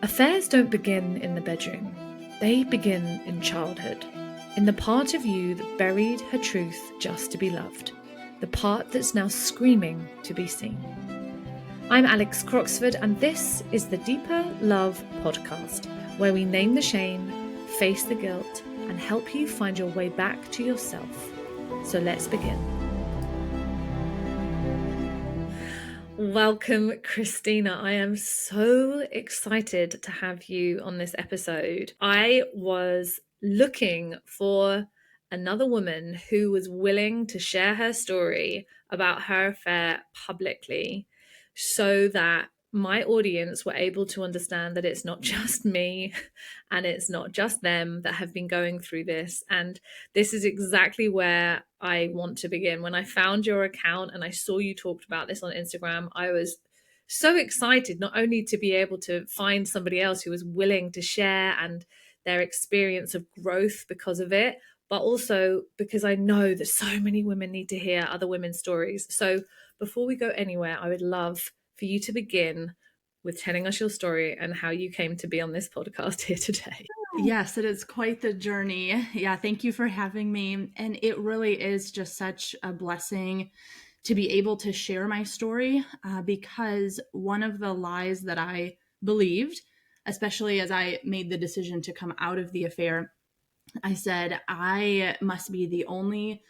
Affairs don't begin in the bedroom. They begin in childhood. In the part of you that buried her truth just to be loved. The part that's now screaming to be seen. I'm Alex Croxford, and this is the Deeper Love podcast, where we name the shame, face the guilt, and help you find your way back to yourself. So let's begin. Welcome, Kristina. I am so excited to have you on this episode. I was looking for another woman who was willing to share her story about her affair publicly so that my audience were able to understand that it's not just me and it's not just them that have been going through this. And this is exactly where I want to begin. When I found your account and I saw you talked about this on Instagram, I was so excited not only to be able to find somebody else who was willing to share and their experience of growth because of it, but also because I know that so many women need to hear other women's stories. So before we go anywhere, I would love for you to begin with telling us your story and how you came to be on this podcast here today. Yes, it is quite the journey. Yeah, thank you for having me. And it really is just such a blessing to be able to share my story because one of the lies that I believed, especially as I made the decision to come out of the affair, I said, I must be the only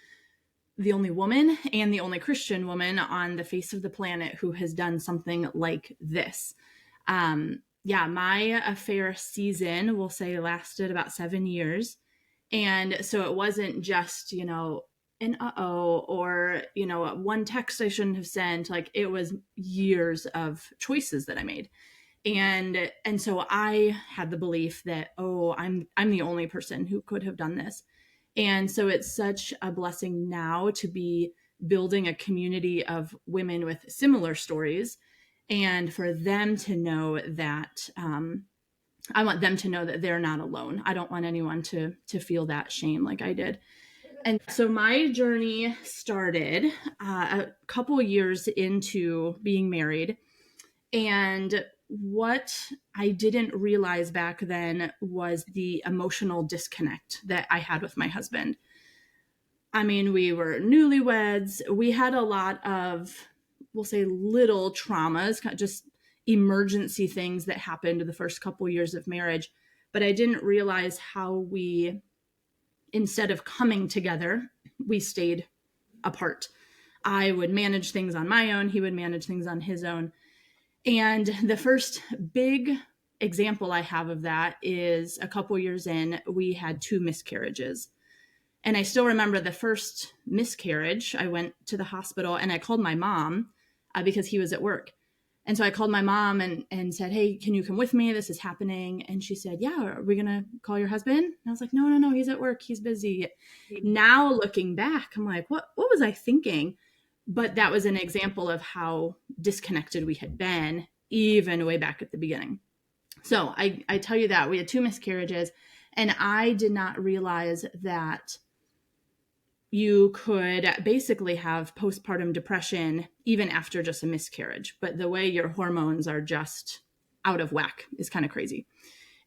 woman and the only Christian woman on the face of the planet who has done something like this. My affair season, we'll say, lasted about 7 years. And so it wasn't just, an uh-oh or, one text I shouldn't have sent. Like, it was years of choices that I made. And so I had the belief that, I'm the only person who could have done this. And so it's such a blessing now to be building a community of women with similar stories, and for them to know that I want them to know that they're not alone. I don't want anyone to feel that shame like I did. And so my journey started a couple years into being married. And what I didn't realize back then was the emotional disconnect that I had with my husband. I mean, we were newlyweds. We had a lot of, we'll say, little traumas, just emergency things that happened the first couple years of marriage. But I didn't realize how we, instead of coming together, we stayed apart. I would manage things on my own. He would manage things on his own. And the first big example I have of that is a couple years in, we had 2 miscarriages. And I still remember the first miscarriage. I went to the hospital and I called my mom because he was at work. And so I called my mom and said, hey, can you come with me? This is happening. And she said, yeah, are we going to call your husband? And I was like, no, he's at work. He's busy. Now looking back, I'm like, what was I thinking? But that was an example of how disconnected we had been, even way back at the beginning. So I tell you that we had 2 miscarriages, and I did not realize that you could basically have postpartum depression even after just a miscarriage. But the way your hormones are just out of whack is kind of crazy.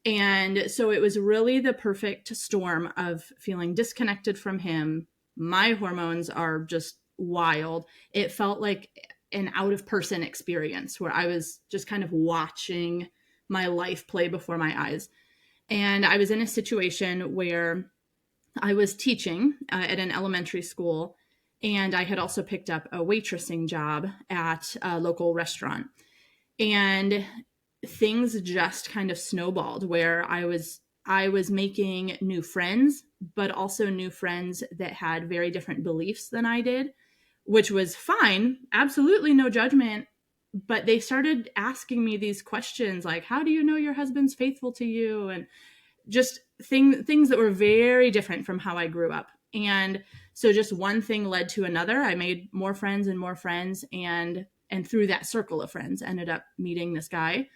And so it was really the perfect storm of feeling disconnected from him. My hormones are just wild. It felt like an out of person experience where I was just kind of watching my life play before my eyes. And I was in a situation where I was teaching at an elementary school, and I had also picked up a waitressing job at a local restaurant. And things just kind of snowballed where I was making new friends, but also new friends that had very different beliefs than I did, which was fine. Absolutely no judgment. But they started asking me these questions like, how do you know your husband's faithful to you? And just things that were very different from how I grew up. And so just one thing led to another. I made more friends and more friends. And through that circle of friends, ended up meeting this guy.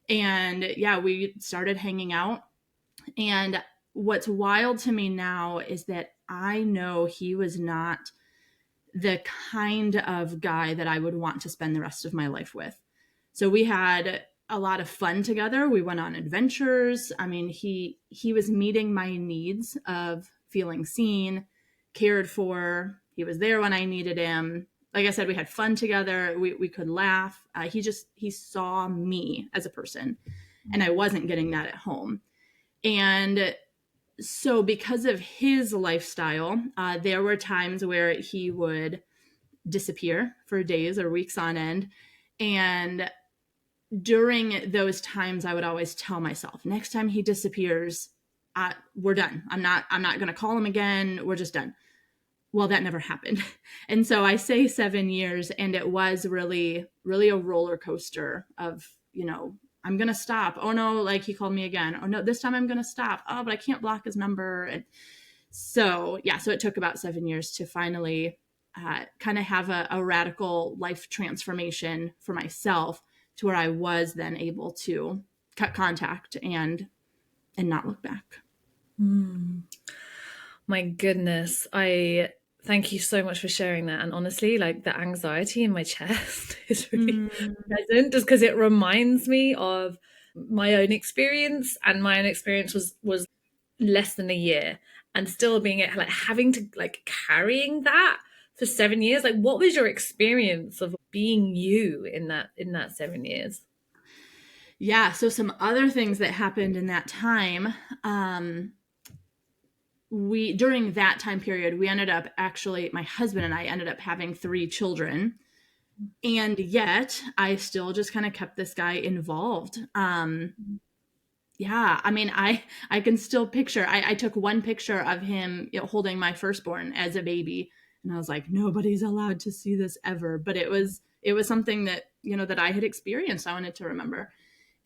And yeah, we started hanging out. And what's wild to me now is that I know he was not the kind of guy that I would want to spend the rest of my life with. So we had a lot of fun together. We went on adventures. I mean, he was meeting my needs of feeling seen, cared for. He was there when I needed him. Like I said, we had fun together. We could laugh. He saw me as a person, and I wasn't getting that at home. And so because of his lifestyle, there were times where he would disappear for days or weeks on end. And during those times, I would always tell myself, next time he disappears, we're done. I'm not going to call him again. We're just done. Well, that never happened. And so I say 7 years, and it was really, really a roller coaster of, I'm going to stop. Oh no, like he called me again. Oh no, this time I'm going to stop. Oh, but I can't block his number. And so, yeah, so it took about 7 years to finally kind of have a radical life transformation for myself, to where I was then able to cut contact and not look back. My goodness. I thank you so much for sharing that. And honestly, like the anxiety in my chest is really present, just because it reminds me of my own experience. And my own experience was less than a year, and still being like having to like carrying that for 7 years. Like, what was your experience of being you in that 7 years? Yeah, so some other things that happened in that time, we during that time period, we ended up, actually my husband and I ended up having 3 children, and yet I still just kind of kept this guy involved. Yeah, I mean, I can still picture. I took one picture of him, holding my firstborn as a baby, and I was like, nobody's allowed to see this ever. But it was something that that I had experienced. I wanted to remember.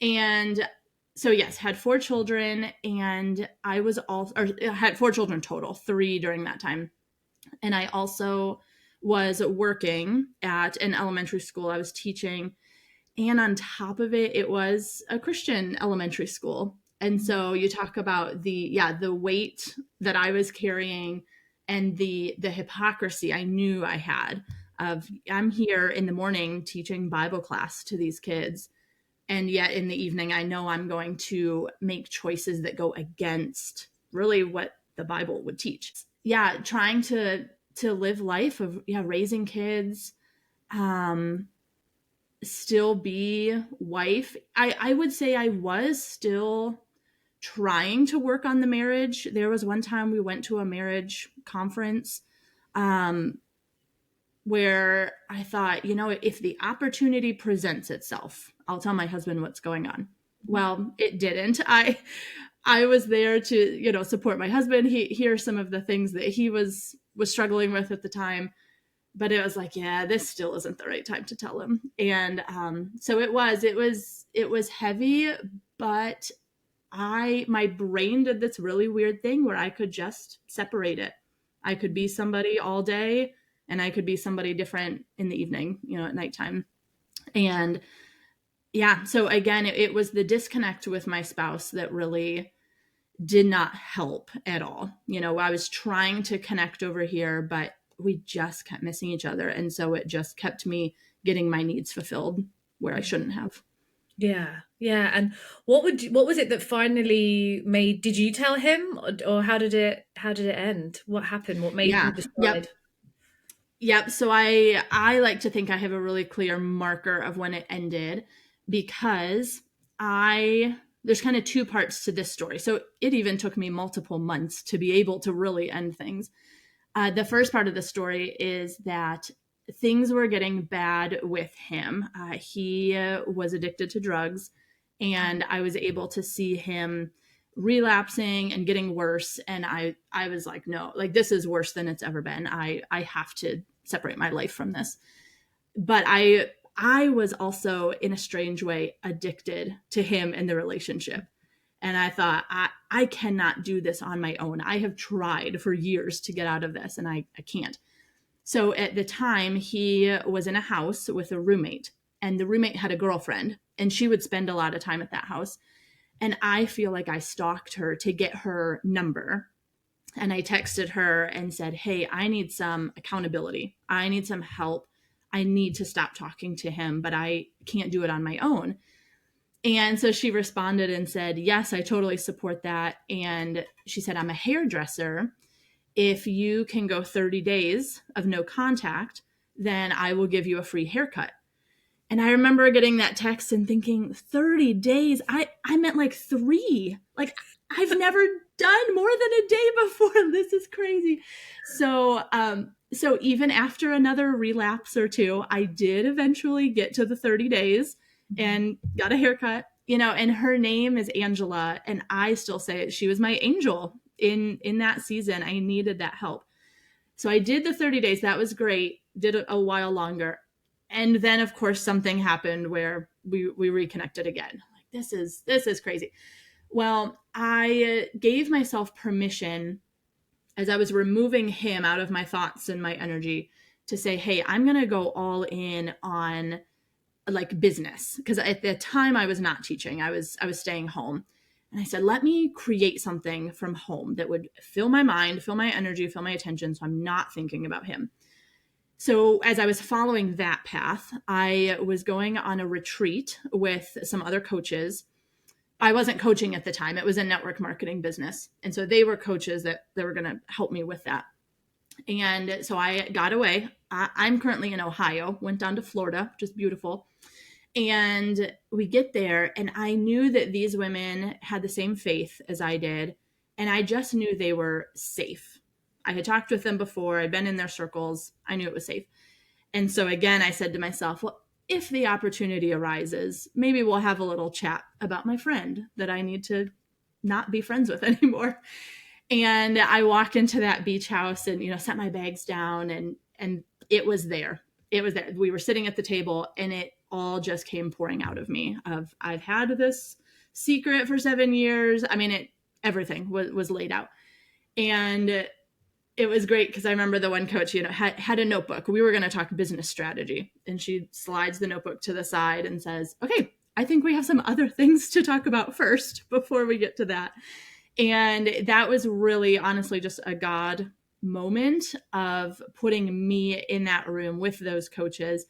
And so yes, had 4 children, and I was all or had 4 children total, 3 during that time. And I also was working at an elementary school. I was teaching, and on top of it, it was a Christian elementary school. And so you talk about the weight that I was carrying, and the hypocrisy I knew I had of, I'm here in the morning teaching Bible class to these kids, and yet in the evening I know I'm going to make choices that go against really what the Bible would teach. Yeah, trying to live life of raising kids, still be wife. I would say I was still trying to work on the marriage. There was one time we went to a marriage conference, where I thought, if the opportunity presents itself, I'll tell my husband what's going on. Well, it didn't. I was there to, support my husband. He hear some of the things that he was struggling with at the time, but it was like, yeah, this still isn't the right time to tell him. And so it was heavy, but my brain did this really weird thing where I could just separate it. I could be somebody all day, and I could be somebody different in the evening, at nighttime. And yeah, so again, it was the disconnect with my spouse that really did not help at all. I was trying to connect over here, but we just kept missing each other. And so it just kept me getting my needs fulfilled where I shouldn't have. Yeah. Yeah. And what was it that finally did you tell him, or how did it end? What happened? What made you Yeah. decide? Yep. So I like to think I have a really clear marker of when it ended, because there's kind of 2 parts to this story. So it even took me multiple months to be able to really end things. The first part of the story is that things were getting bad with him. He was addicted to drugs, and I was able to see him relapsing and getting worse. And I was like, no, like this is worse than it's ever been. I have to separate my life from this. But I was also, in a strange way, addicted to him and the relationship. And I thought, I cannot do this on my own. I have tried for years to get out of this, and I can't. So at the time, he was in a house with a roommate, and the roommate had a girlfriend, and she would spend a lot of time at that house. And I feel like I stalked her to get her number. And I texted her and said, hey, I need some accountability. I need some help. I need to stop talking to him, but I can't do it on my own. And so she responded and said, yes, I totally support that. And she said, I'm a hairdresser. If you can go 30 days of no contact, then I will give you a free haircut. And I remember getting that text and thinking, 30 days? I meant like 3. Like, I've never done more than a day before. This is crazy. So even after another relapse or two, I did eventually get to the 30 days and got a haircut, and her name is Angela. And I still say it. She was my angel in that season. I needed that help. So I did the 30 days. That was great. Did it a while longer. And then of course something happened where we reconnected again. Like, this is crazy. Well, I gave myself permission as I was removing him out of my thoughts and my energy to say, hey, I'm going to go all in on like business. Because at the time I was not teaching. I was staying home. And I said, let me create something from home that would fill my mind, fill my energy, fill my attention. So I'm not thinking about him. So as I was following that path, I was going on a retreat with some other coaches. I wasn't coaching at the time. It was a network marketing business. And so they were coaches that were going to help me with that. And so I got away. I'm currently in Ohio, went down to Florida, just beautiful. And we get there, and I knew that these women had the same faith as I did. And I just knew they were safe. I had talked with them before. I'd been in their circles. I knew it was safe. And so again, I said to myself, well, if the opportunity arises, maybe we'll have a little chat about my friend that I need to not be friends with anymore. And I walked into that beach house and, set my bags down, and it was there. It was there. We were sitting at the table, and it all just came pouring out of me of, I've had this secret for 7 years. I mean, everything was laid out. And it was great because I remember the one coach, had a notebook. We were going to talk business strategy, and she slides the notebook to the side and says, okay, I think we have some other things to talk about first before we get to that. And that was really, honestly, just a God moment of putting me in that room with those coaches.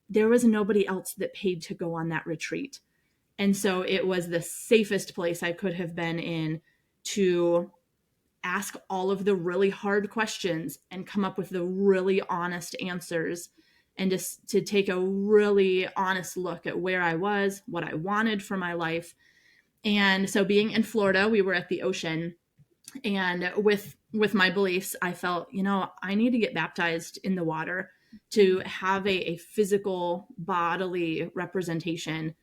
There was nobody else that paid to go on that retreat. And so it was the safest place I could have been in to ask all of the really hard questions and come up with the really honest answers, and just to take a really honest look at where I was, what I wanted for my life. And so being in Florida, we were at the ocean, and with my beliefs, I felt, I need to get baptized in the water to have a physical bodily representation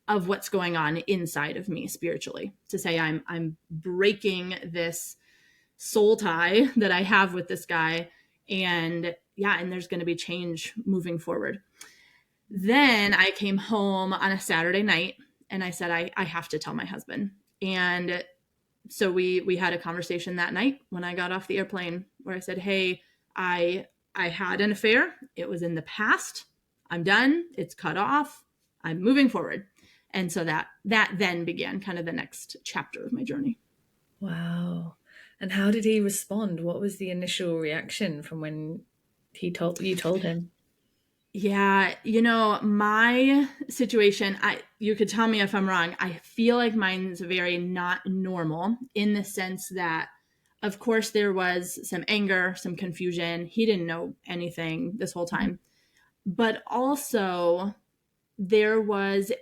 of what's going on inside of me spiritually, to say I'm breaking this soul tie that I have with this guy. And there's going to be change moving forward. Then I came home on a Saturday night, and I said, I have to tell my husband. And so we had a conversation that night when I got off the airplane, where I said, hey, I had an affair. It was in the past. I'm done. It's cut off. I'm moving forward. And so that then began kind of the next chapter of my journey. Wow. And how did he respond? What was the initial reaction from when you told him? Yeah, my situation, you could tell me if I'm wrong. I feel like mine's very not normal, in the sense that, of course, there was some anger, some confusion. He didn't know anything this whole time. But also there was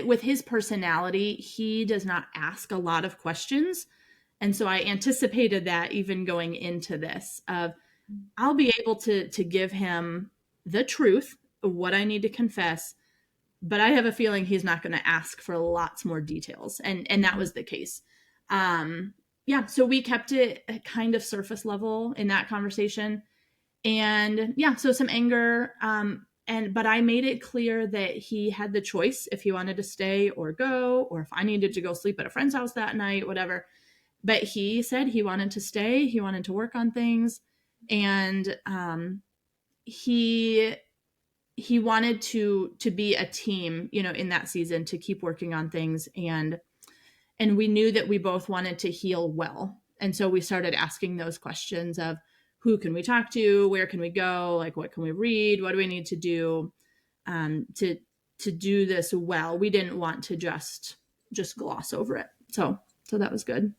with his personality, he does not ask a lot of questions. And so I anticipated that even going into this, of I'll be able to give him the truth, what I need to confess, but I have a feeling he's not going to ask for lots more details. And that was the case. So we kept it kind of surface level in that conversation. And so some anger, but I made it clear that he had the choice if he wanted to stay or go, or if I needed to go sleep at a friend's house that night, whatever. But he said he wanted to stay. He wanted to work on things. And he wanted to be a team, in that season, to keep working on things. And we knew that we both wanted to heal well. And so we started asking those questions of, who can we talk to? Where can we go? Like, what can we read? What do we need to do to to do this well. We didn't want to just gloss over it. So that was good.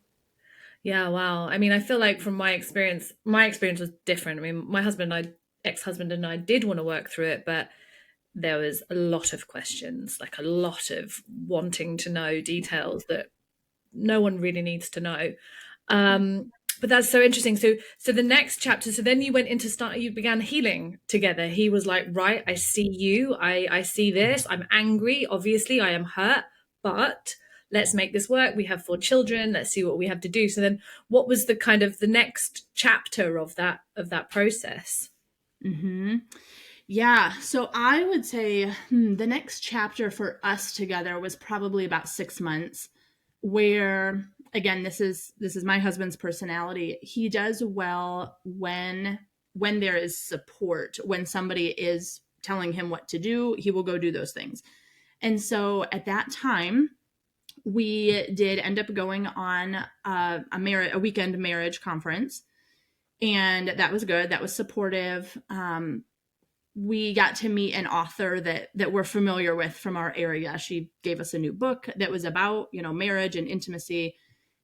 Yeah, wow. I mean, I feel like from my experience was different. I mean, my husband and I, ex-husband and I did want to work through it, but there was a lot of questions, like a lot of wanting to know details that no one really needs to know. Um, but that's so interesting. So the next chapter, so then you went into start, you began healing together. He was like, right, I see you. I see this. I'm angry. Obviously, I am hurt, but let's make this work. We have 4 children. Let's see what we have to do. So then what was the kind of the next chapter of that process? Mm-hmm. Yeah. So I would say the next chapter for us together was probably about 6 months, where again, this is my husband's personality. He does well when there is support, when somebody is telling him what to do, he will go do those things. And so at that time, we did end up going on a weekend marriage conference, and that was good. That was supportive. We got to meet an author that we're familiar with from our area. She gave us a new book that was about, marriage and intimacy,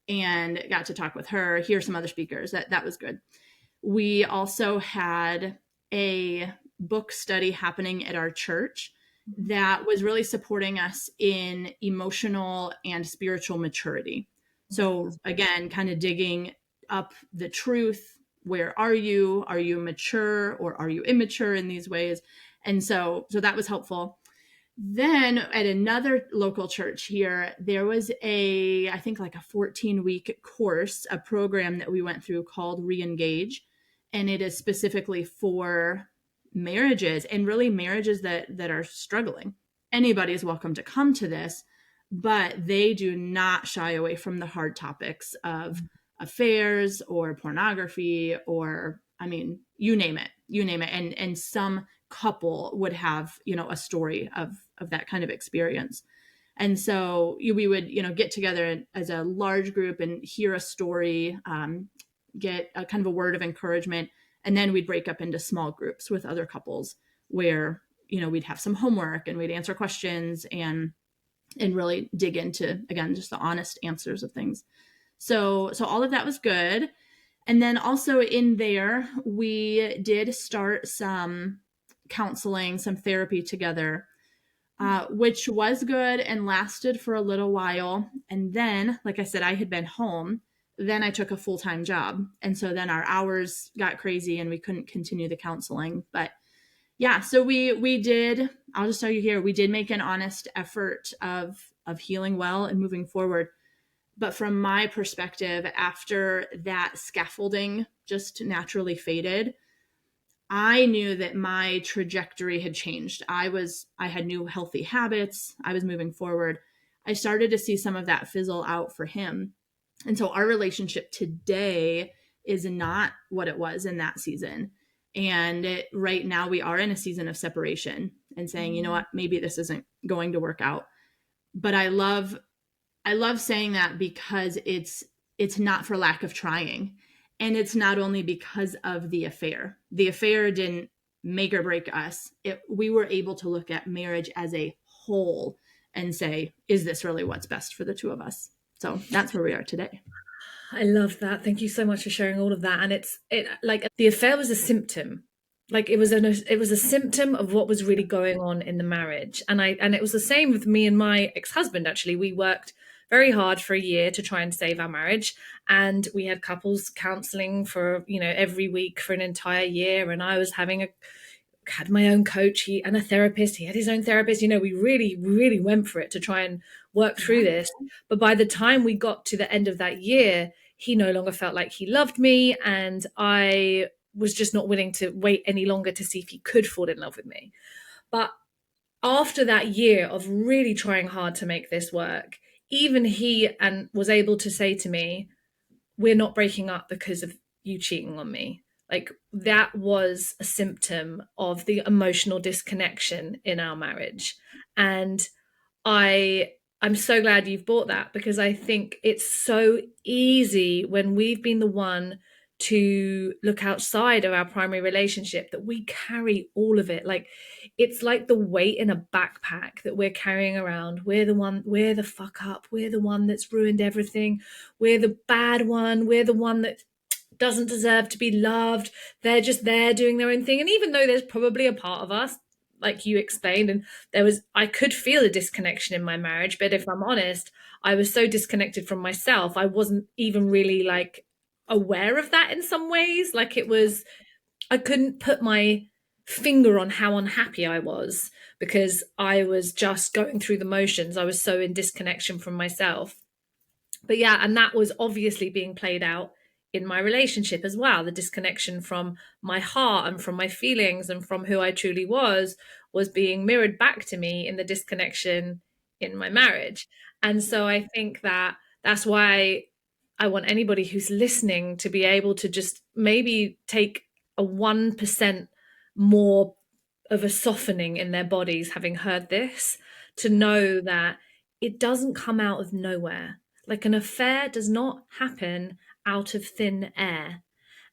and got to talk with her, hear some other speakers. That was good. We also had a book study happening at our church that was really supporting us in emotional and spiritual maturity. So again, kind of digging up the truth. Where are you? Are you mature or are you immature in these ways? And so that was helpful. Then at another local church here, there was I think like a 14-week course, a program that we went through called Reengage. And it is specifically for marriages, and really marriages that are struggling. Anybody is welcome to come to this, but they do not shy away from the hard topics of affairs or pornography, or I mean, you name it. And some couple would have, a story of that kind of experience. And so we would, get together as a large group and hear a story, get a kind of a word of encouragement, and then we'd break up into small groups with other couples where, we'd have some homework and we'd answer questions and really dig into, again, just the honest answers of things. So all of that was good. And then also in there, we did start some counseling, some therapy together, which was good and lasted for a little while. And then, like I said, I had been home. Then I took a full-time job. And so then our hours got crazy and we couldn't continue the counseling. But yeah, so we did, I'll just tell you here, we did make an honest effort of healing well and moving forward. But from my perspective, after that scaffolding just naturally faded, I knew that my trajectory had changed. I had new healthy habits. I was moving forward. I started to see some of that fizzle out for him. And so our relationship today is not what it was in that season. And right now we are in a season of separation and saying, you know what, maybe this isn't going to work out. But I love saying that because it's not for lack of trying. And it's not only because of the affair. The affair didn't make or break us. We were able to look at marriage as a whole and say, is this really what's best for the two of us? So that's where we are today. I love that. Thank you so much for sharing all of that. And it like the affair was a symptom. Like it was a symptom of what was really going on in the marriage. And it was the same with me and my ex-husband actually. We worked very hard for a year to try and save our marriage, and we had couples counseling for, every week for an entire year, and I was had my own coach, and a therapist. He had his own therapist. We really, really went for it to try and work through this. But by the time we got to the end of that year, he no longer felt like he loved me. And I was just not willing to wait any longer to see if he could fall in love with me. But after that year of really trying hard to make this work, even he and was able to say to me, we're not breaking up because of you cheating on me. Like that was a symptom of the emotional disconnection in our marriage. And I I'm so glad you've brought that, because I think it's so easy when we've been the one to look outside of our primary relationship, that we carry all of it. Like, it's like the weight in a backpack that we're carrying around. We're the fuck up, we're the one that's ruined everything, we're the bad one, we're the one that doesn't deserve to be loved. They're just there doing their own thing. And even though there's probably a part of us, like you explained, and I could feel a disconnection in my marriage, but if I'm honest, I was so disconnected from myself, I wasn't even really like aware of that in some ways. Like, it was, I couldn't put my finger on how unhappy I was because I was just going through the motions. I was so in disconnection from myself. But yeah, and that was obviously being played out in my relationship as well. The disconnection from my heart and from my feelings and from who I truly was being mirrored back to me in the disconnection in my marriage. And so I think that that's why I want anybody who's listening to be able to just maybe take a 1% more of a softening in their bodies having heard this, to know that it doesn't come out of nowhere. Like, an affair does not happen out of thin air.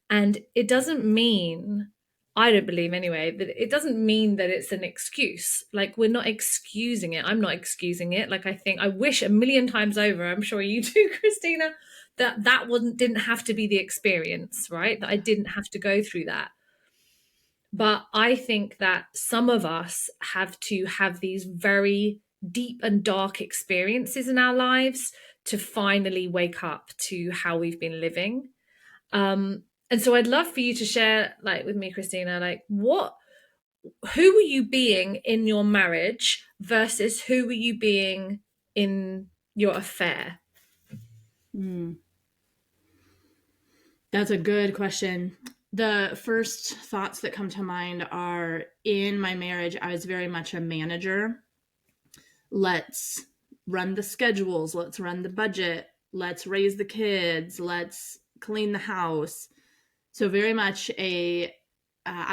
And it doesn't mean, I don't believe anyway, that it doesn't mean that it's an excuse. Like, we're not excusing it. I'm not excusing it. Like, I wish a million times over, I'm sure you do, Kristina, that didn't have to be the experience, right? That I didn't have to go through that. But I think that some of us have to have these very deep and dark experiences in our lives to finally wake up to how we've been living. And so I'd love for you to share, like, with me, Kristina, like, who were you being in your marriage versus who were you being in your affair? Mm. That's a good question. The first thoughts that come to mind are, in my marriage, I was very much a manager. Let's run the schedules, let's run the budget, let's raise the kids, let's clean the house. So very much I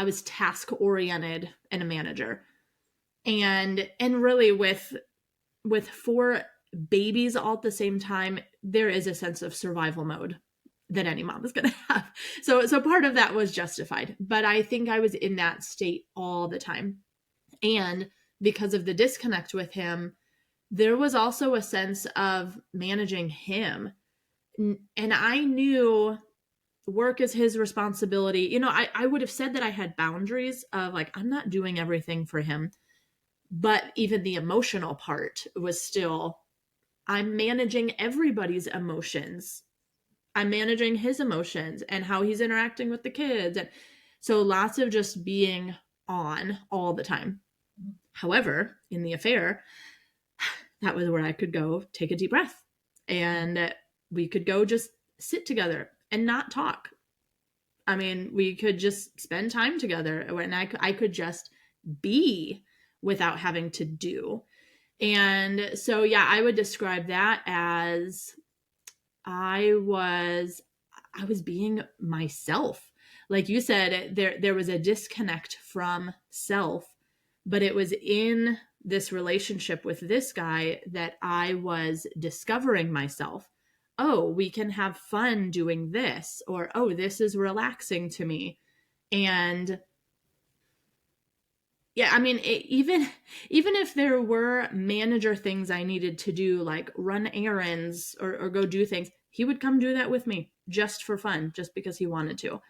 was task oriented and a manager. And really with 4 babies all at the same time, there is a sense of survival mode that any mom is going to have. So part of that was justified, but I think I was in that state all the time. And because of the disconnect with him, there was also a sense of managing him. And I knew work is his responsibility. You know, I would have said that I had boundaries of, like, I'm not doing everything for him. But even the emotional part was still, I'm managing everybody's emotions. I'm managing his emotions and how he's interacting with the kids. And so lots of just being on all the time. However, in the affair, that was where I could go take a deep breath, and we could go just sit together and not talk. I mean, we could just spend time together, and I could just be without having to do. And so, yeah, I would describe that as I was being myself. Like you said, there was a disconnect from self, but it was in this relationship with this guy that I was discovering myself. Oh, we can have fun doing this, or oh, this is relaxing to me. And yeah, I mean, even if there were manager things I needed to do, like run errands or go do things, he would come do that with me just for fun, just because he wanted to.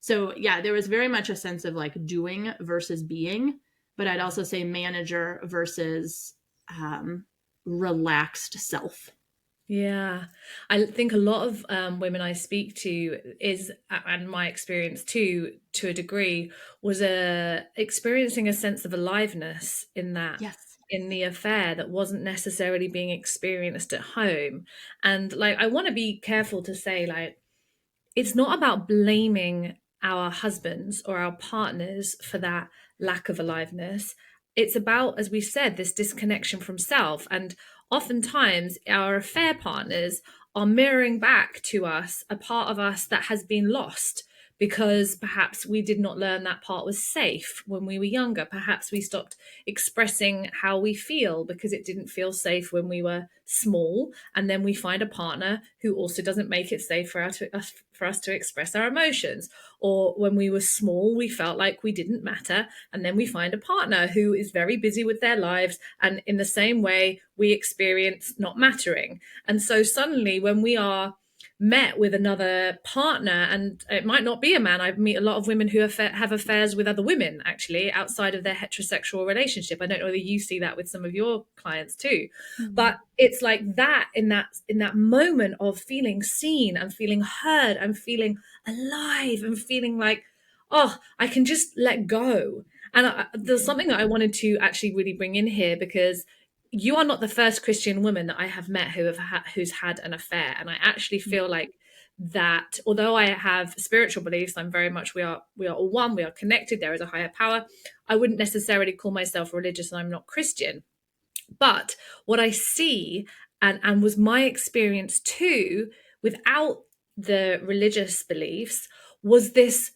So yeah, there was very much a sense of like doing versus being, but I'd also say manager versus relaxed self. Yeah, I think a lot of women I speak to is, and my experience too, to a degree, was experiencing a sense of aliveness in that, Yes. in the affair, that wasn't necessarily being experienced at home. And like, I want to be careful to say, like, it's not about blaming our husbands or our partners for that lack of aliveness. It's about, as we said, this disconnection from self. And oftentimes, our affair partners are mirroring back to us a part of us that has been lost because perhaps we did not learn that part was safe when we were younger. Perhaps we stopped expressing how we feel because it didn't feel safe when we were small. And then we find a partner who also doesn't make it safe for us to express our emotions. Or when we were small, we felt like we didn't matter. And then we find a partner who is very busy with their lives. And in the same way, we experience not mattering. And so suddenly, when we are met with another partner, and it might not be a man. I meet a lot of women who have affairs with other women, actually, outside of their heterosexual relationship. I don't know whether you see that with some of your clients too, Mhm. but it's like that in that moment of feeling seen and feeling heard and feeling alive and feeling like, oh, I can just let go. And there's something that I wanted to actually really bring in here, because you are not the first Christian woman that I have met who's had an affair, and I actually feel like that although I have spiritual beliefs, I'm very much we are all one, we are connected, there is a higher power. I wouldn't necessarily call myself religious, and I'm not Christian. But what I see, and was my experience too, without the religious beliefs, was this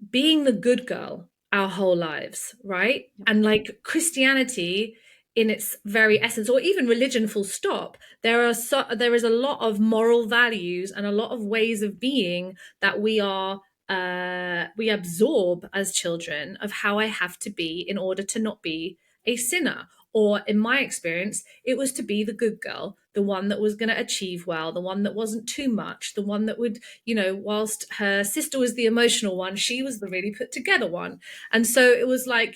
being the good girl our whole lives, right? Yep. And like Christianity in its very essence, or even religion full stop, there is a lot of moral values and a lot of ways of being that we absorb as children, of how I have to be in order to not be a sinner. Or in my experience, it was to be the good girl, the one that was going to achieve well, the one that wasn't too much, the one that would, whilst her sister was the emotional one, she was the really put together one. And so it was like,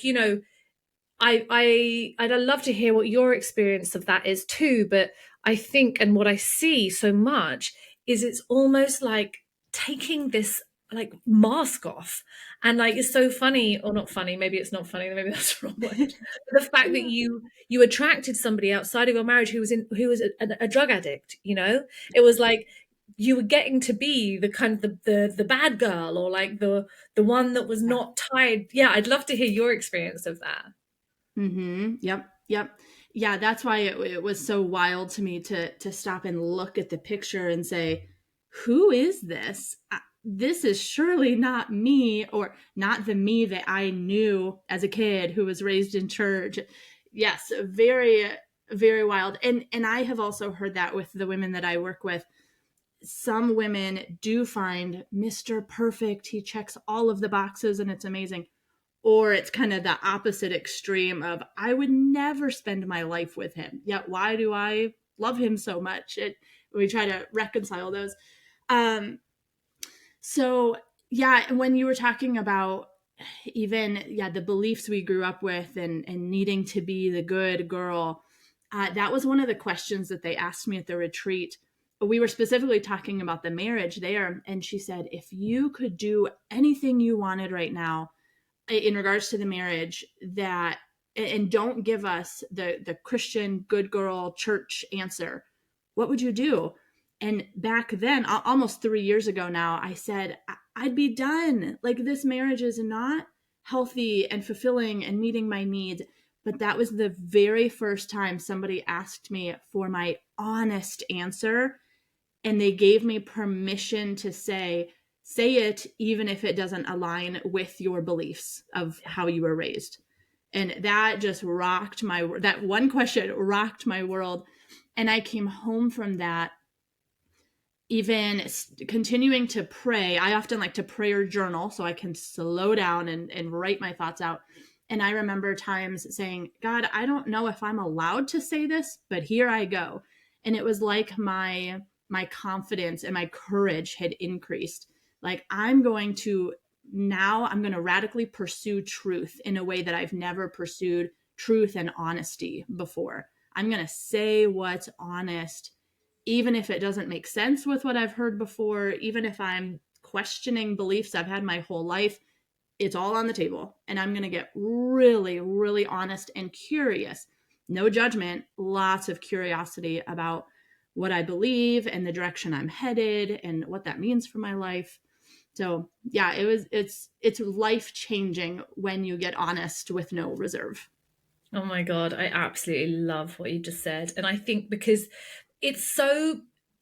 I'd love to hear what your experience of that is too. But I think, and what I see so much, is it's almost like taking this like mask off. And like, it's so funny, or not funny, maybe it's not funny, maybe that's the wrong word. But the fact that Yeah. you attracted somebody outside of your marriage who was a drug addict, it was like you were getting to be the kind of the bad girl, or like the one that was Yeah. not tied. Yeah, I'd love to hear your experience of that. Yep. Yep. Yeah, that's why it was so wild to me to stop and look at the picture and say, "Who is this? This is surely not me, or not the me that I knew as a kid who was raised in church." Yes, very very wild. And I have also heard that with the women that I work with. Some women do find Mr. Perfect. He checks all of the boxes and it's amazing. Or it's kind of the opposite extreme of, I would never spend my life with him. Yet why do I love him so much? We try to reconcile those. Um, so yeah, when you were talking about even the beliefs we grew up with, and needing to be the good girl, that was one of the questions that they asked me at the retreat. We were specifically talking about the marriage there, and she said, if you could do anything you wanted right now in regards to the marriage, that, and don't give us the Christian good girl church answer, what would you do? And back then, almost 3 years ago now, I said, I'd be done. Like, this marriage is not healthy and fulfilling and meeting my needs. But that was the very first time somebody asked me for my honest answer, and they gave me permission to say it, even if it doesn't align with your beliefs of how you were raised. And that just rocked that one question rocked my world. And I came home from that, even continuing to pray. I often like to prayer journal so I can slow down and write my thoughts out. And I remember times saying, God, I don't know if I'm allowed to say this, but here I go. And it was like my confidence and my courage had increased. Like, I'm going to radically pursue truth in a way that I've never pursued truth and honesty before. I'm going to say what's honest, even if it doesn't make sense with what I've heard before, even if I'm questioning beliefs I've had my whole life. It's all on the table. And I'm going to get really, really honest and curious. No judgment, lots of curiosity about what I believe and the direction I'm headed and what that means for my life. So yeah, it's life changing when you get honest with no reserve. Oh my God, I absolutely love what you just said. And I think because it's so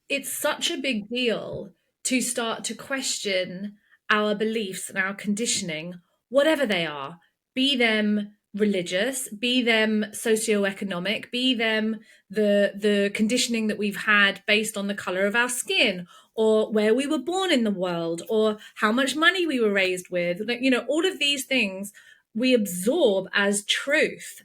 it's such a big deal to start to question our beliefs and our conditioning, whatever they are, be them religious, be them socioeconomic, be them the conditioning that we've had based on the color of our skin, or where we were born in the world, or how much money we were raised with. You know, all of these things we absorb as truth,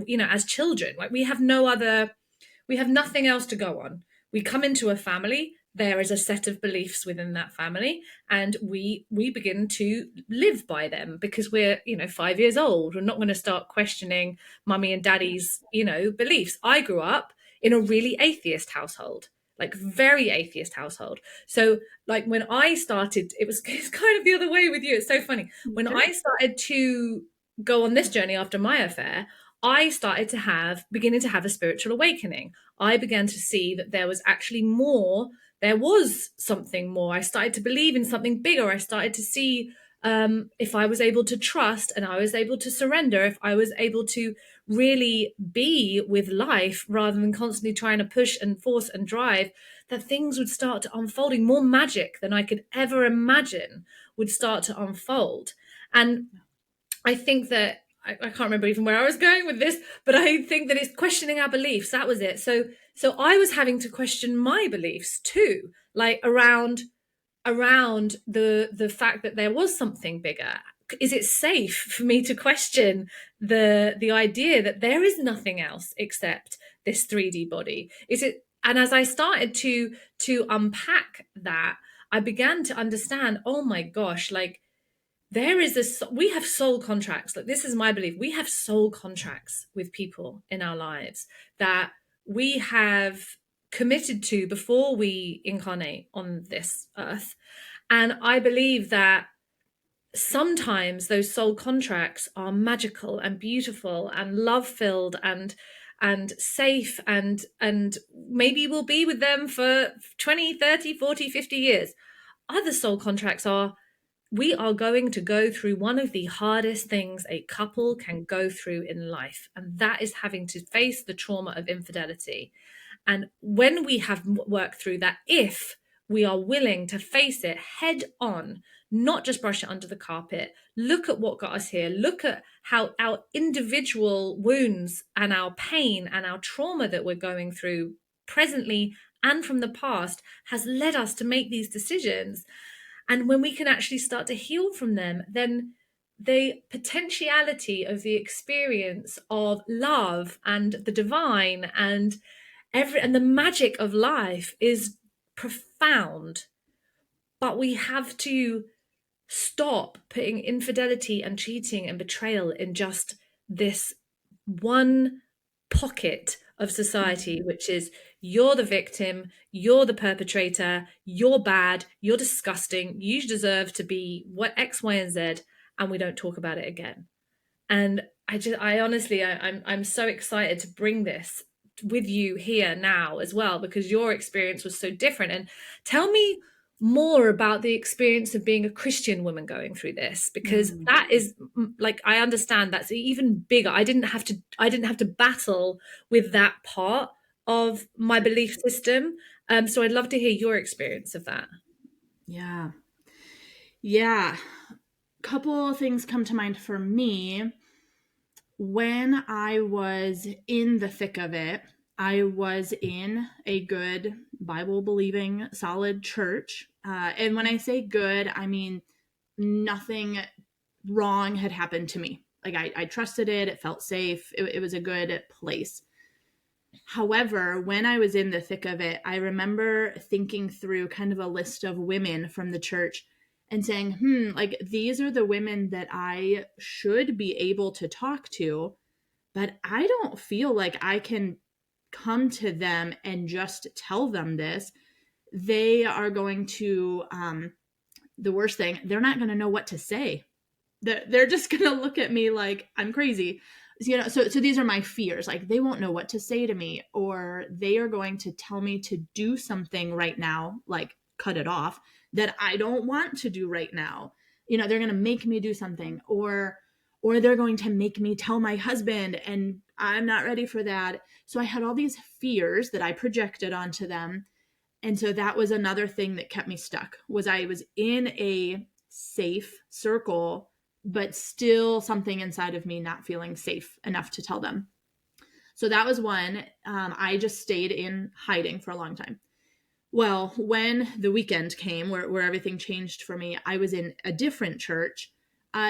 you know, as children. Like we have nothing else to go on. We come into a family, there is a set of beliefs within that family, and we begin to live by them because we're, you know, 5 years old. We're not going to start questioning mummy and daddy's, you know, beliefs. I grew up in a really atheist household, like very atheist household. So like when I started, it's kind of the other way with you. It's so funny. When Sure. I started to go on this journey after my affair, I started to beginning to have a spiritual awakening. I began to see that there was actually more. There was something more. I started to believe in something bigger. I started to see, if I was able to trust and I was able to surrender, if I was able to really be with life rather than constantly trying to push and force and drive, that things would start to unfolding. More magic than I could ever imagine would start to unfold. And I think that I can't remember even where I was going with this, but I think that it's questioning our beliefs. That was it. So I was having to question my beliefs too, like around the fact that there was something bigger. Is it safe for me to question the idea that there is nothing else except this 3D body? Is it? And as I started to unpack that, I began to understand, oh my gosh, like there is this, we have soul contracts. Like, this is my belief, we have soul contracts with people in our lives that we have committed to before we incarnate on this earth. And I believe that sometimes those soul contracts are magical and beautiful and love filled and safe, and maybe we'll be with them for 20, 30, 40, 50 years. Other soul contracts are, we are going to go through one of the hardest things a couple can go through in life, and that is having to face the trauma of infidelity. And when we have worked through that, if we are willing to face it head on, not just brush it under the carpet, look at what got us here, look at how our individual wounds and our pain and our trauma that we're going through presently and from the past has led us to make these decisions. And when we can actually start to heal from them, then the potentiality of the experience of love and the divine and the magic of life is profound. But we have to stop putting infidelity and cheating and betrayal in just this one pocket of society, which is, you're the victim, you're the perpetrator, you're bad, you're disgusting, you deserve to be what X, Y, and Z, and we don't talk about it again. And I honestly, I'm so excited to bring this with you here now as well, because your experience was so different. And tell me more about the experience of being a Christian woman going through this, because Mm. that is, like, I understand that's even bigger. I didn't have to battle with that part of my belief system. So I'd love to hear your experience of that. Yeah. Yeah. Couple of things come to mind for me. When I was in the thick of it, I was in a good Bible believing, solid church. And when I say good, I mean nothing wrong had happened to me. Like I trusted it, it felt safe, it was a good place. However, when I was in the thick of it, I remember thinking through kind of a list of women from the church and saying, like these are the women that I should be able to talk to, but I don't feel like I can come to them and just tell them this. They are going to, the worst thing, they're not going to know what to say. They're just going to look at me like I'm crazy. So these are my fears. Like they won't know what to say to me, or they are going to tell me to do something right now, like cut it off, that I don't want to do right now. They're going to make me do something, or they're going to make me tell my husband, and I'm not ready for that. So I had all these fears that I projected onto them. And so that was another thing that kept me stuck. Was I was in a safe circle, but still something inside of me not feeling safe enough to tell them. So that was one. I just stayed in hiding for a long time. Well, when the weekend came where everything changed for me, I was in a different church,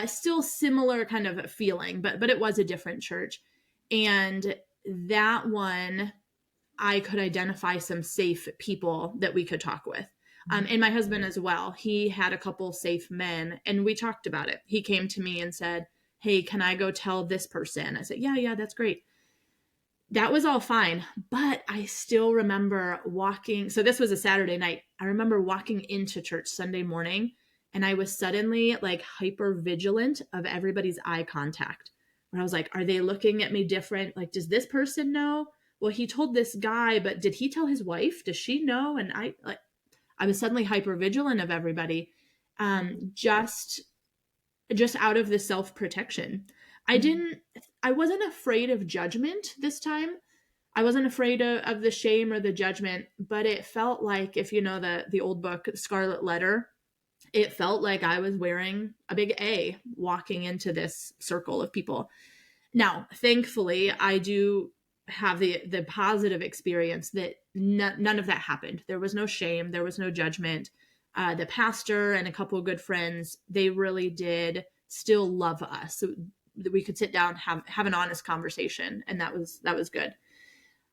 still similar kind of feeling, but it was a different church. And that one, I could identify some safe people that we could talk with. And my husband as well. He had a couple safe men, and we talked about it. He came to me and said, "Hey, can I go tell this person?" I said, "Yeah, that's great." That was all fine, but I still remember walking. So this was a Saturday night. I remember walking into church Sunday morning, and I was suddenly like hyper vigilant of everybody's eye contact. Where I was like, are they looking at me different? Like, does this person know? Well, he told this guy, but did he tell his wife? Does she know? And I was suddenly hyper vigilant of everybody, just out of the self protection. I wasn't afraid of judgment this time. I wasn't afraid of the shame or the judgment, but it felt like, if you know the old book Scarlet Letter, it felt like I was wearing a big A walking into this circle of people. Now, thankfully, I do have the positive experience that none of that happened. There was no shame, there was no judgment. The pastor and a couple of good friends, they really did still love us. So that we could sit down, have an honest conversation, and that was good.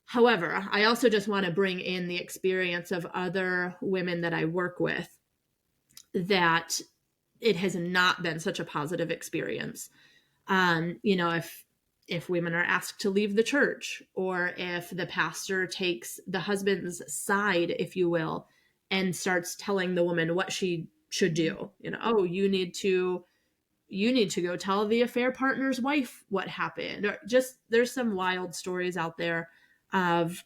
However, I also just want to bring in the experience of other women that I work with, that it has not been such a positive experience. If women are asked to leave the church, or if the pastor takes the husband's side, if you will, and starts telling the woman what she should do. Oh, you need to go tell the affair partner's wife what happened. Or just, there's some wild stories out there of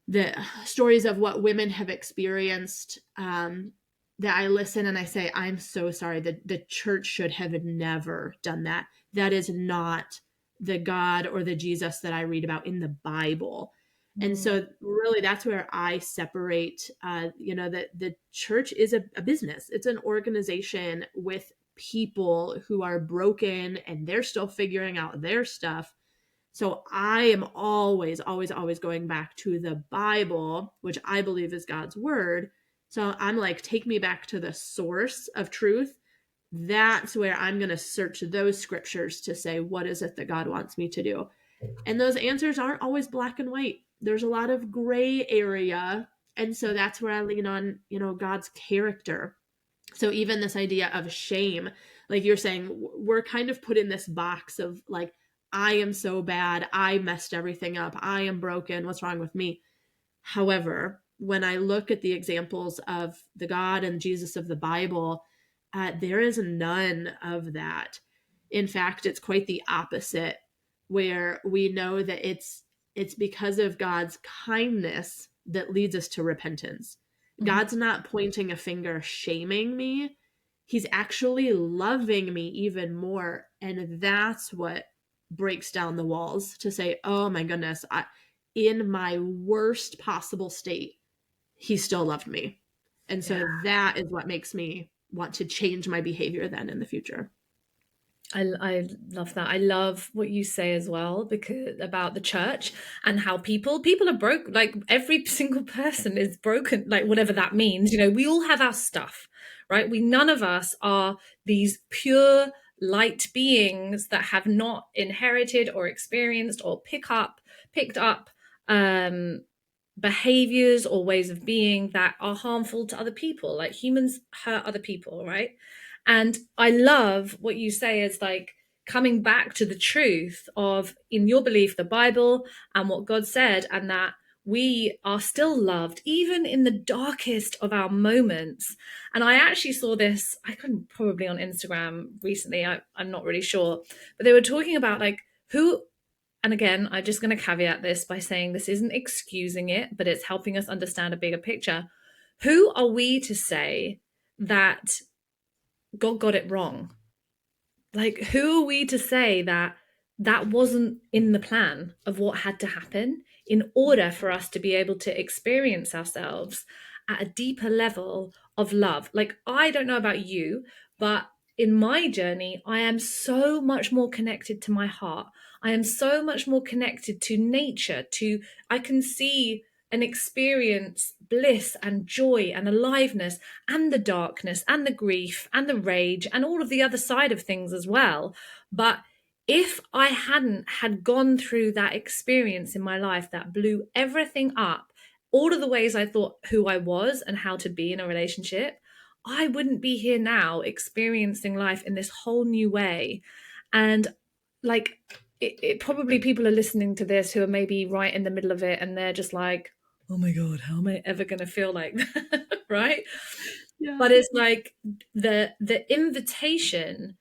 the stories of what women have experienced, that I listen and I say, I'm so sorry, that the church should have never done that. That is not the God or the Jesus that I read about in the Bible. And so really that's where I separate, that the church is a business. It's an organization with people who are broken and they're still figuring out their stuff. So I am always, always, always going back to the Bible, which I believe is God's word. So I'm like, take me back to the source of truth. That's where I'm going to search those scriptures to say, what is it that God wants me to do? And those answers aren't always black and white. There's a lot of gray area. And so that's where I lean on, God's character. So even this idea of shame, like you're saying, we're kind of put in this box of like, I am so bad. I messed everything up. I am broken. What's wrong with me? However, when I look at the examples of the God and Jesus of the Bible, there is none of that. In fact, it's quite the opposite, where we know that it's because of God's kindness that leads us to repentance. God's not pointing a finger shaming me. He's actually loving me even more. And that's what breaks down the walls to say, oh my goodness, in my worst possible state, he still loved me. And so that is what makes me want to change my behavior then in the future. I love that. I love what you say as well, because about the church and how people are broke. Like every single person is broken, like whatever that means. We all have our stuff, right? None of us are these pure light beings that have not inherited or experienced or picked up behaviors or ways of being that are harmful to other people. Like humans hurt other people, right? And I love what you say is like coming back to the truth of, in your belief, the Bible and what God said, and that we are still loved even in the darkest of our moments. And I actually saw this, I couldn't, probably on Instagram recently, I'm not really sure, but they were talking about like who, and again, I'm just going to caveat this by saying this isn't excusing it, but it's helping us understand a bigger picture. Who are we to say that God got it wrong? Like, who are we to say that that wasn't in the plan of what had to happen in order for us to be able to experience ourselves at a deeper level of love. Like, I don't know about you, but in my journey, I am so much more connected to my heart. I am so much more connected to nature, to, I can see and experience bliss and joy and aliveness and the darkness and the grief and the rage and all of the other side of things as well. But if I hadn't had gone through that experience in my life that blew everything up, all of the ways I thought who I was and how to be in a relationship, I wouldn't be here now experiencing life in this whole new way. And like, it probably, people are listening to this who are maybe right in the middle of it and they're just like, oh my God, how am I ever going to feel like that? Right? Yeah. But it's like the invitation,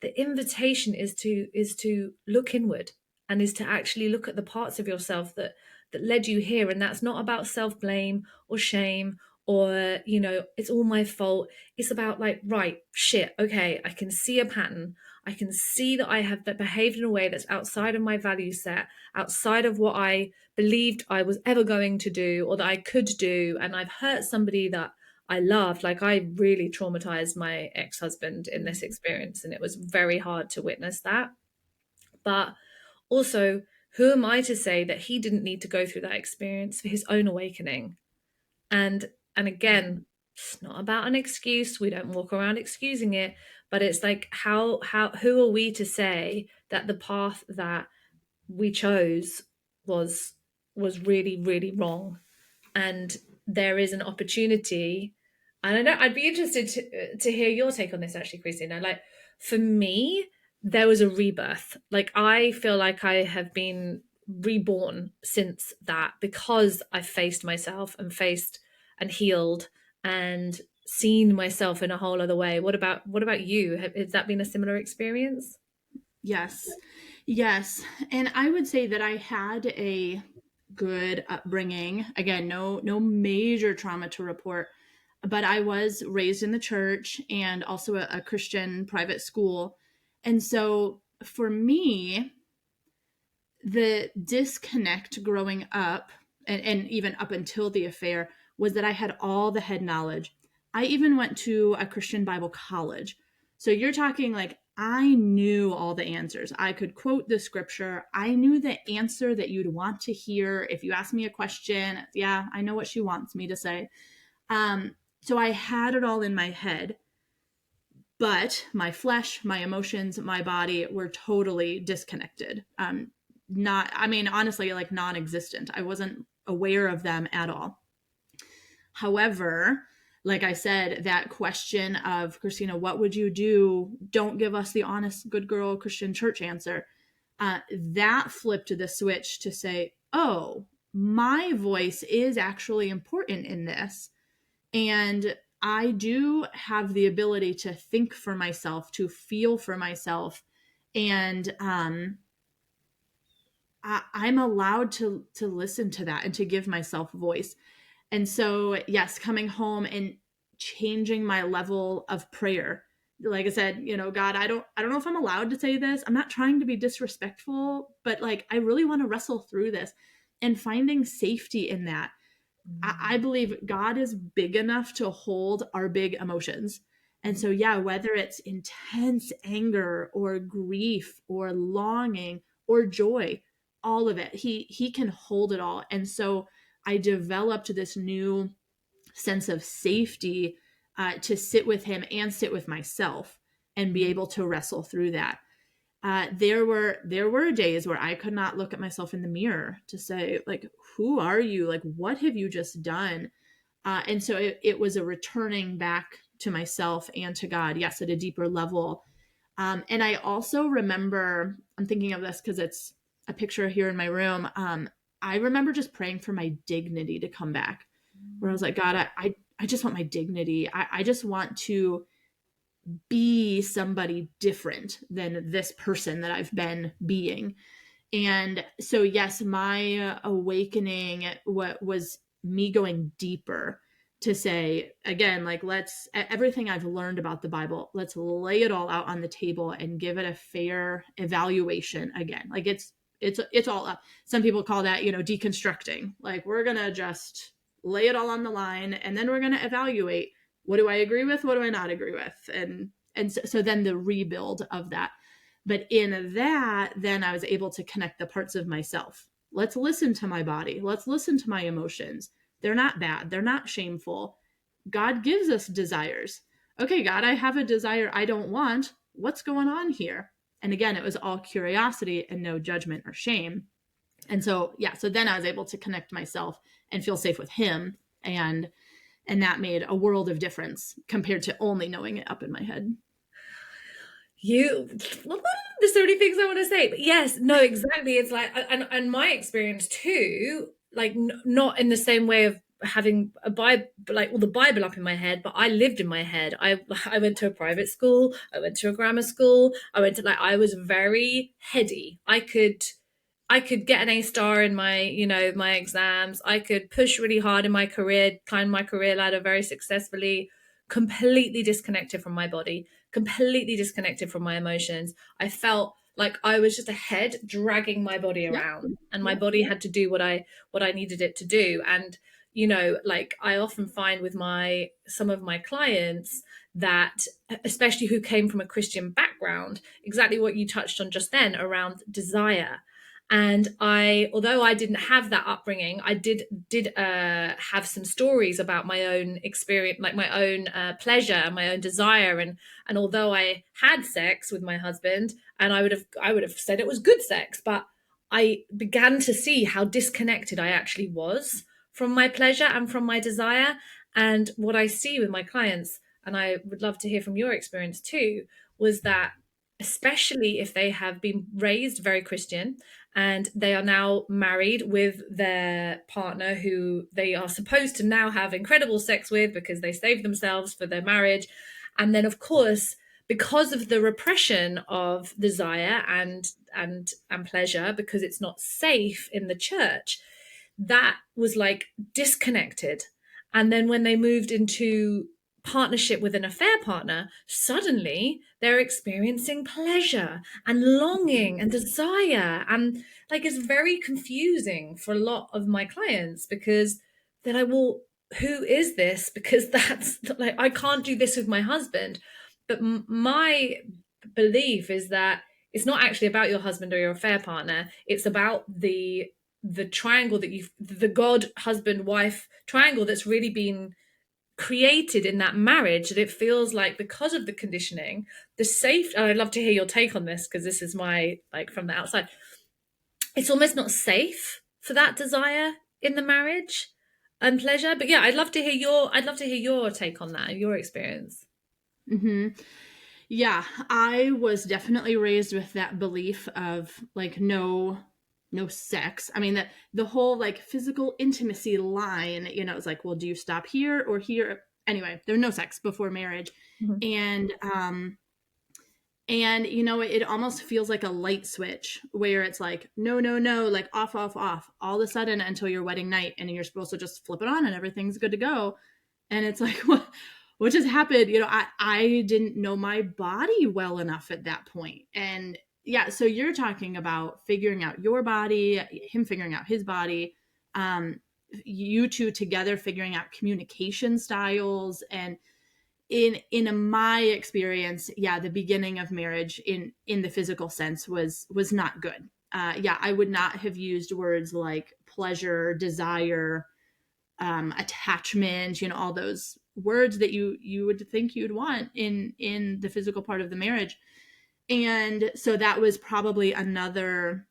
the invitation is to look inward, and is to actually look at the parts of yourself that led you here. And that's not about self-blame or shame or, it's all my fault. It's about like, right, shit, okay, I can see a pattern. I can see that I have behaved in a way that's outside of my value set, outside of what I believed I was ever going to do or that I could do. And I've hurt somebody that I loved. Like, I really traumatized my ex-husband in this experience, and it was very hard to witness that. But also, who am I to say that he didn't need to go through that experience for his own awakening? And again, it's not about an excuse. We don't walk around excusing it, but it's like, how who are we to say that the path that we chose was really, really wrong? And there is an opportunity. And I know I'd be interested to hear your take on this, actually, Christina. Like, for me, there was a rebirth. Like, I feel like I have been reborn since that, because I faced myself and faced and healed and seen myself in a whole other way. What about you? Has that been a similar experience? Yes. Yes. And I would say that I had a good upbringing. Again, no major trauma to report, but I was raised in the church and also a Christian private school. And so for me, the disconnect growing up, and even up until the affair, was that I had all the head knowledge. I even went to a Christian Bible college. So you're talking like I knew all the answers. I could quote the scripture. I knew the answer that you'd want to hear. If you ask me a question, yeah, I know what she wants me to say. So I had it all in my head. But my flesh, my emotions, my body were totally disconnected. Not, I mean, honestly, like non existent. I wasn't aware of them at all. However, like I said, that question of, Kristina, what would you do? Don't give us the honest, good girl Christian church answer. That flipped the switch to say, oh, my voice is actually important in this. And I do have the ability to think for myself, to feel for myself. And I'm allowed to listen to that and to give myself voice. And so, yes, coming home and changing my level of prayer. Like I said, God, I don't know if I'm allowed to say this. I'm not trying to be disrespectful, but like I really want to wrestle through this, and finding safety in that. I believe God is big enough to hold our big emotions. And so, yeah, whether it's intense anger or grief or longing or joy, all of it, he can hold it all. And so I developed this new sense of safety to sit with him and sit with myself and be able to wrestle through that. There were days where I could not look at myself in the mirror to say, like, who are you? Like, what have you just done? And so it was a returning back to myself and to God, yes, at a deeper level. And I also remember, I'm thinking of this because it's a picture here in my room. I remember just praying for my dignity to come back, where I was like, God, I just want my dignity. I just want to be somebody different than this person that I've been being. And so, yes, my awakening, what was me going deeper to say, again, like, let's, everything I've learned about the Bible, let's lay it all out on the table and give it a fair evaluation again. Like it's all up. Some people call that, deconstructing. Like, we're going to just lay it all on the line, and then we're going to evaluate, what do I agree with, what do I not agree with, and so then the rebuild of that. But in that, then I was able to connect the parts of myself. Let's listen to my body. Let's listen to my emotions. They're not bad. They're not shameful. God gives us desires. Okay, God, I have a desire I don't want. What's going on here? And again, it was all curiosity and no judgment or shame. And so, yeah, so then I was able to connect myself and feel safe with him. And that made a world of difference compared to only knowing it up in my head. You, there's so many things I want to say, but yes, no, exactly. It's like, and my experience too, like not in the same way of having a Bible, like all the Bible up in my head, but I lived in my head. I went to a private school, I went to a grammar school, I went to, like, I was very heady. I could get an A star in my, my exams. I could push really hard in my career, climb my career ladder very successfully, completely disconnected from my body, completely disconnected from my emotions. I felt like I was just a head dragging my body Yep. around, and my Yep. body had to do what I needed it to do. And like I often find with my some of my clients that, especially who came from a Christian background, exactly what you touched on just then around desire. And although I didn't have that upbringing, I did have some stories about my own experience, like my own pleasure and my own desire. And although I had sex with my husband, and I would have said it was good sex, but I began to see how disconnected I actually was from my pleasure and from my desire. And what I see with my clients, and I would love to hear from your experience too, was that especially if they have been raised very Christian and they are now married with their partner who they are supposed to now have incredible sex with because they saved themselves for their marriage. And then, of course, because of the repression of desire and pleasure, because it's not safe in the church, that was like disconnected. And then when they moved into partnership with an affair partner, suddenly they're experiencing pleasure and longing and desire. And like it's very confusing for a lot of my clients because they're like, well, who is this? Because that's like, I can't do this with my husband. But my belief is that it's not actually about your husband or your affair partner. It's about the triangle that you've the God husband wife triangle that's really been created in that marriage, that it feels like because of the conditioning, the safe, and I'd love to hear your take on this because this is my, like, from the outside, it's almost not safe for that desire in the marriage and pleasure. But yeah, I'd love to hear your take on that and your experience. Mm-hmm. Yeah, I was definitely raised with that belief of like no sex. I mean, the whole like physical intimacy line, it's like, well, do you stop here or here? Anyway, there's no sex before marriage. Mhm. And it almost feels like a light switch where it's like no, no, no, like off, off, off, all of a sudden until your wedding night, and you're supposed to just flip it on and everything's good to go. And it's like, what just happened? I didn't know my body well enough at that point. And yeah, so you're talking about figuring out your body, him figuring out his body, you two together figuring out communication styles. And in my experience, yeah, the beginning of marriage in the physical sense was not good. Yeah, I would not have used words like pleasure, desire, attachment, all those words that you would think you'd want in the physical part of the marriage. And so that was probably another,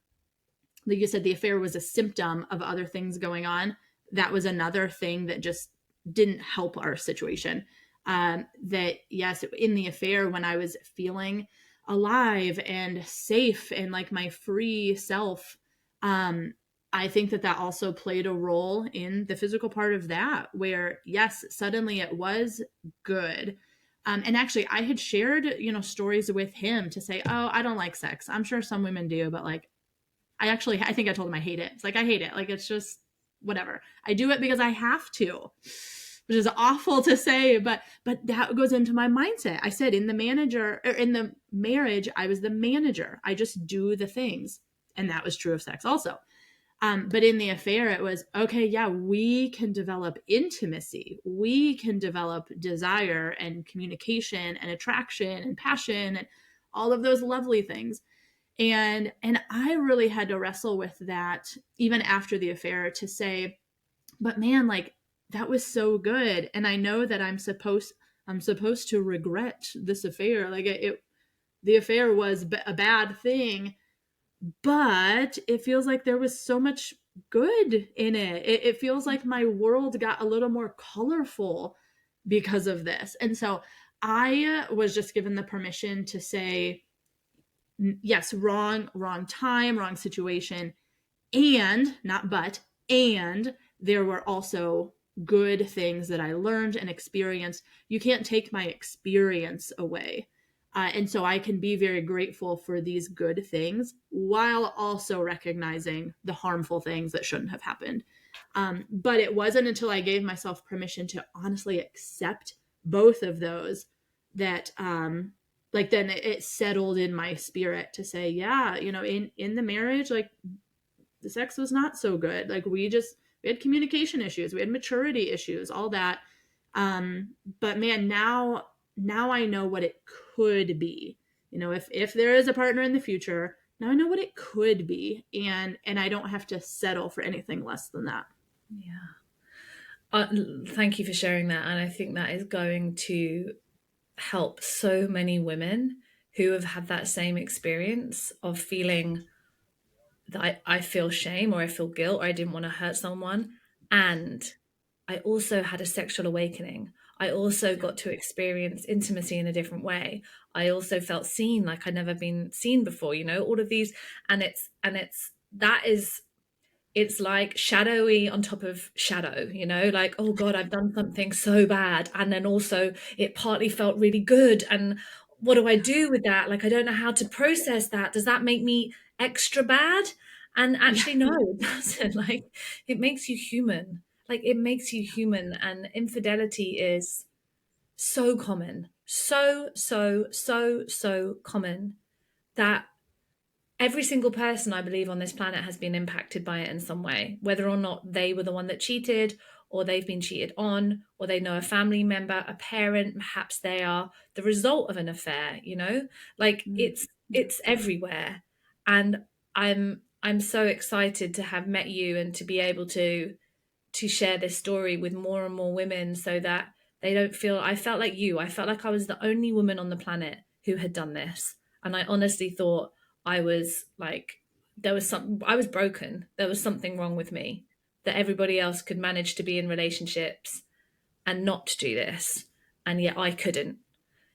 like you said, the affair was a symptom of other things going on. That was another thing that just didn't help our situation. That yes, in the affair, when I was feeling alive and safe and like my free self, I think that also played a role in the physical part of that, where yes, suddenly it was good. And actually, I had shared, stories with him to say, oh, I don't like sex. I'm sure some women do, but like, I think I told him I hate it. It's like, I hate it. Like, it's just whatever. I do it because I have to, which is awful to say, but that goes into my mindset. I said in the marriage, I was the manager. I just do the things. And that was true of sex also. But in the affair, it was, okay, yeah, we can develop intimacy. We can develop desire and communication and attraction and passion and all of those lovely things. And I really had to wrestle with that even after the affair, to say, but man, like, that was so good. And I know that I'm supposed to regret this affair. Like, the affair was a bad thing, but it feels like there was so much good in it. It feels like my world got a little more colorful because of this. And so I was just given the permission to say, yes, wrong time, wrong situation, and not but, and there were also good things that I learned and experienced. You can't take my experience away. And so I can be very grateful for these good things while also recognizing the harmful things that shouldn't have happened. But it wasn't until I gave myself permission to honestly accept both of those that like then it settled in my spirit to say, yeah, in the marriage, like, the sex was not so good. Like, we had communication issues, we had maturity issues, all that. But man, now I know what it could be. If there is a partner in the future, now I know what it could be, and I don't have to settle for anything less than that. Yeah. Thank you for sharing that. And I think that is going to help so many women who have had that same experience of feeling that I feel shame, or I feel guilt, or I didn't want to hurt someone. And I also had a sexual awakening. I also got to experience intimacy in a different way. I also felt seen like I'd never been seen before, all of these. It's like shadowy on top of shadow, like, oh God, I've done something so bad. And then also it partly felt really good. And what do I do with that? Like, I don't know how to process that. Does that make me extra bad? And Yeah. actually, no, it doesn't. Like, it makes you human. Like, it makes you human. And infidelity is so common. So common that every single person, I believe, on this planet has been impacted by it in some way, whether or not they were the one that cheated, or they've been cheated on, or they know a family member, a parent, perhaps they are the result of an affair, like, Mm. it's everywhere. And I'm so excited to have met you and to be able to share this story with more and more women, so that they don't feel, I felt like you, I felt like I was the only woman on the planet who had done this. And I honestly thought I was like, I was broken. There was something wrong with me, that everybody else could manage to be in relationships and not do this. And yet I couldn't.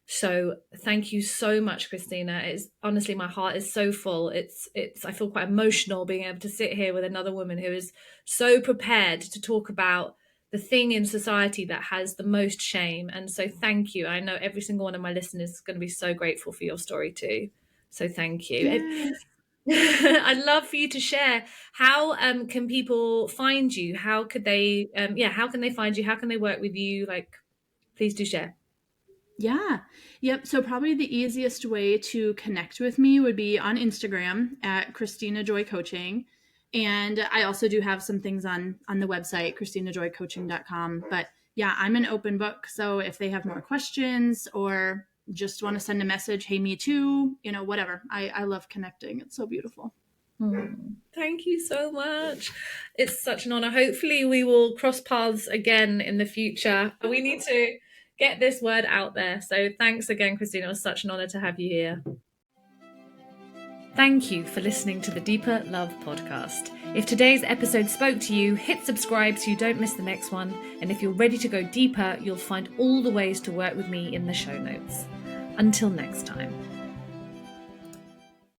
So thank you so much, Kristina. It's honestly, my heart is so full. I feel quite emotional being able to sit here with another woman who is so prepared to talk about the thing in society that has the most shame. And so thank you. I know every single one of my listeners is going to be so grateful for your story too. So thank you. Yes. I'd love for you to share, how can people find you? How could they how can they find you? How can they work with you? Like, please do share. Yeah. Yep. So probably the easiest way to connect with me would be on Instagram at Kristina Joy Coaching. And I also do have some things on the website, KristinaJoyCoaching.com. But yeah, I'm an open book. So if they have more questions or just want to send a message, hey, me too, whatever. I love connecting. It's so beautiful. Thank you so much. It's such an honor. Hopefully we will cross paths again in the future. We need to get this word out there. So thanks again, Kristina. It was such an honor to have you here. Thank you for listening to the Deeper Love podcast. If today's episode spoke to you, hit subscribe so you don't miss the next one. And if you're ready to go deeper, you'll find all the ways to work with me in the show notes. Until next time.